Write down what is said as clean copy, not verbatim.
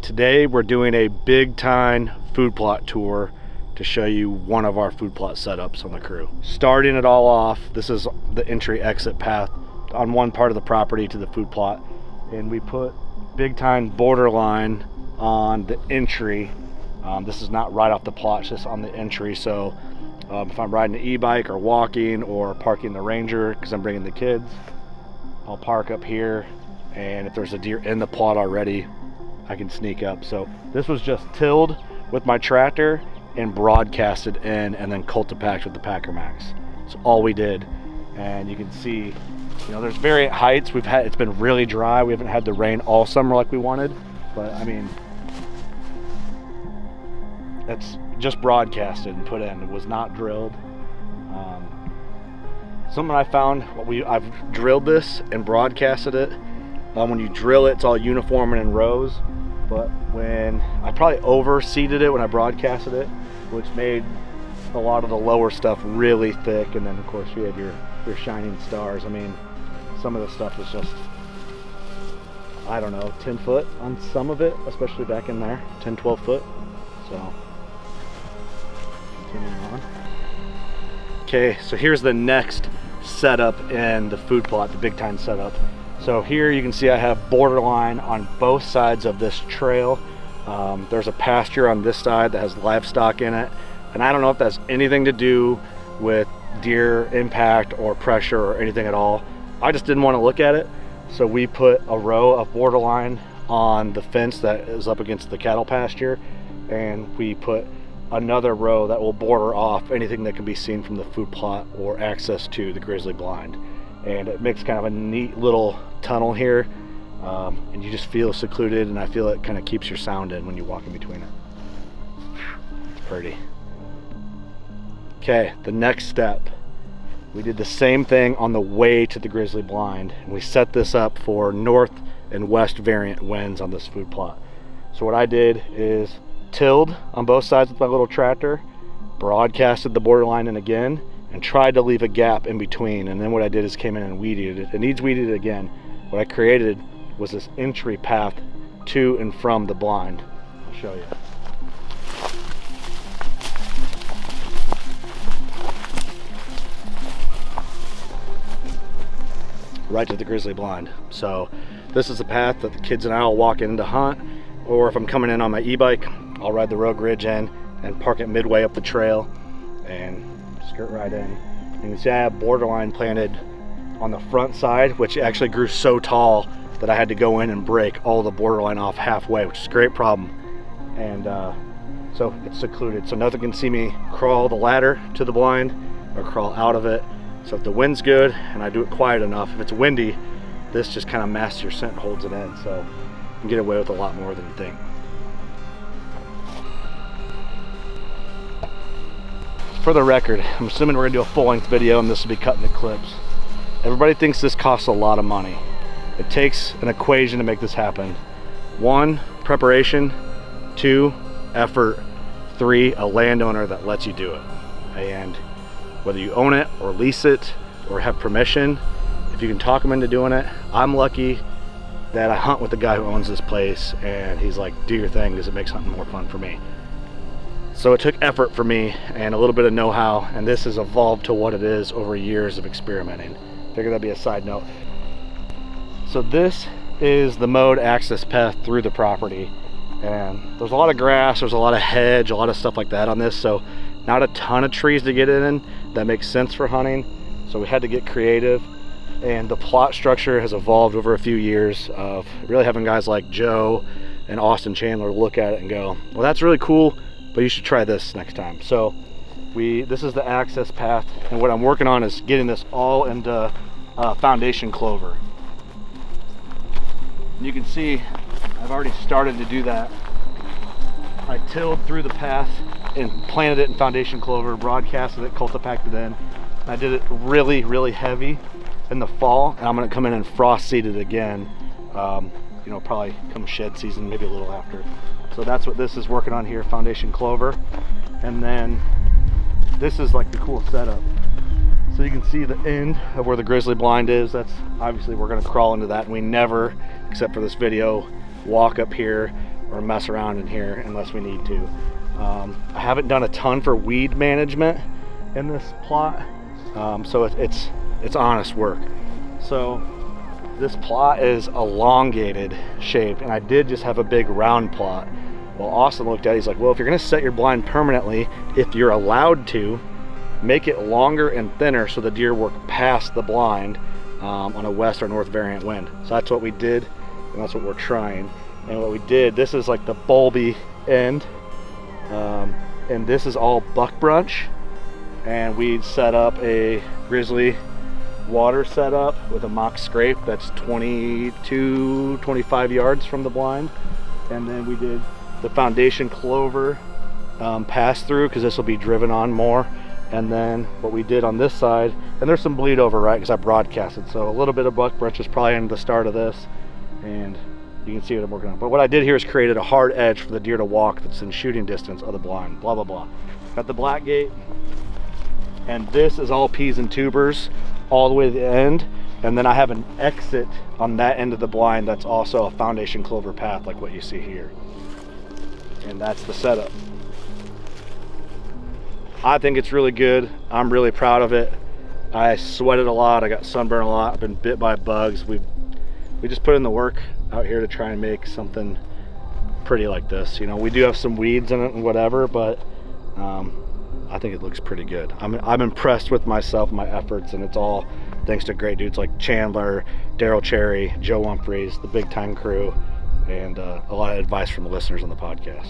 Today we're doing a Big Tine food plot tour to show you one of our food plot setups on the crew. Starting it all off, this is the entry exit path on one part of the property to the food plot, and we put Big Tine Borderline on the entry. This is not right off the plot, it's just on the entry. So if I'm riding an e-bike or walking or parking the Ranger because I'm bringing the kids, I'll park up here, and if there's a deer in the plot already, I can sneak up. So this was just tilled with my tractor and broadcasted in, and then cultipacked with the Packer Max. That's all we did. And you can see, you know, there's variant heights. It's been really dry. We haven't had the rain all summer like we wanted, but I mean, it's just broadcasted and put in. It was not drilled. Something I found, I've drilled this and broadcasted it. When you drill it, it's all uniform and in rows, but when I probably overseeded it when I broadcasted it, which made a lot of the lower stuff really thick, and then of course you have your shining stars. I mean, some of the stuff is just, I don't know, 10 foot on some of it, especially back in there, 10, 12 foot. So continuing on. Okay, so here's the next setup in the food plot, the Big Tine setup. So here you can see I have Borderline on both sides of this trail. There's a pasture on this side that has livestock in it, and I don't know if that's anything to do with deer impact or pressure or anything at all. I just didn't want to look at it, so we put a row of Borderline on the fence that is up against the cattle pasture, and we put another row that will border off anything that can be seen from the food plot or access to the Grizzly blind. And it makes kind of a neat little tunnel here, and you just feel secluded, and I feel it kind of keeps your sound in when you walk in between it. It's pretty. Okay, the next step, we did the same thing on the way to the Grizzly blind, and we set this up for north and west variant winds on this food plot. So what I did is tilled on both sides with my little tractor, broadcasted the Borderline in again, and tried to leave a gap in between. And then what I did is came in and weeded it. It needs weeded again. What I created was this entry path to and from the blind. I'll show you. Right to the Grizzly blind. So this is the path that the kids and I will walk in to hunt, or if I'm coming in on my e-bike, I'll ride the Rogue Ridge in and park it midway up the trail and skirt right in. You can see I have Borderline planted on the front side, which actually grew so tall that I had to go in and break all the Borderline off halfway, which is a great problem. And so it's secluded, so nothing can see me crawl the ladder to the blind or crawl out of it. So if the wind's good and I do it quiet enough, if it's windy, this just kind of masks your scent and holds it in, so you can get away with a lot more than you think. For the record, I'm assuming we're gonna do a full-length video and this will be cut into clips. Everybody thinks this costs a lot of money. It takes an equation to make this happen. 1, preparation. 2, effort. 3, a landowner that lets you do it. And whether you own it or lease it or have permission, if you can talk them into doing it. I'm lucky that I hunt with the guy who owns this place, and he's like, do your thing because it makes hunting more fun for me. So it took effort for me and a little bit of know-how, and this has evolved to what it is over years of experimenting. Figured that'd be a side note. So this is the mowed access path through the property, and there's a lot of grass, there's a lot of hedge, a lot of stuff like that on this, so not a ton of trees to get in that makes sense for hunting, so we had to get creative. And the plot structure has evolved over a few years of really having guys like Joe and Austin Chandler look at it and go, well, that's really cool, but you should try this next time. So this is the access path, and what I'm working on is getting this all into foundation clover. And you can see I've already started to do that. I tilled through the path and planted it in foundation clover, broadcasted it, cultipacked it in. I did it really, really heavy in the fall, and I'm gonna come in and frost seed it again, you know, probably come shed season, maybe a little after. So that's what this is working on here, foundation clover. And then this is like the cool setup. So you can see the end of where the Grizzly blind is. That's obviously, we're gonna crawl into that, and we never, except for this video, walk up here or mess around in here unless we need to. I haven't done a ton for weed management in this plot, so it's honest work. So this plot is elongated shape, and I did just have a big round plot. Well, Austin looked at it, he's like, well, if you're gonna set your blind permanently, if you're allowed to, make it longer and thinner so the deer work past the blind on a west or north variant wind. So that's what we did, and that's what we're trying. And what we did, this is like the bulby end, and this is all buck brunch, and we set up a Grizzly water setup with a mock scrape that's 25 yards from the blind. And then we did the foundation Clover pass through, because this will be driven on more. And then what we did on this side, and there's some bleed over, right, because I broadcasted, so a little bit of buck brunch is probably in the start of this, and you can see what I'm working on. But what I did here is created a hard edge for the deer to walk that's in shooting distance of the blind, blah, blah, blah. Got the black gate, and this is all peas and tubers all the way to the end. And then I have an exit on that end of the blind that's also a foundation Clover path like what you see here. And that's the setup. I think it's really good. I'm really proud of it. I sweated a lot, I got sunburned a lot, I've been bit by bugs. We just put in the work out here to try and make something pretty like this. You know, we do have some weeds in it and whatever, but I think it looks pretty good. I'm impressed with myself, my efforts, and it's all thanks to great dudes like Chandler, Daryl Cherry, Joe Humphreys, the Big Tine crew, and a lot of advice from the listeners on the podcast.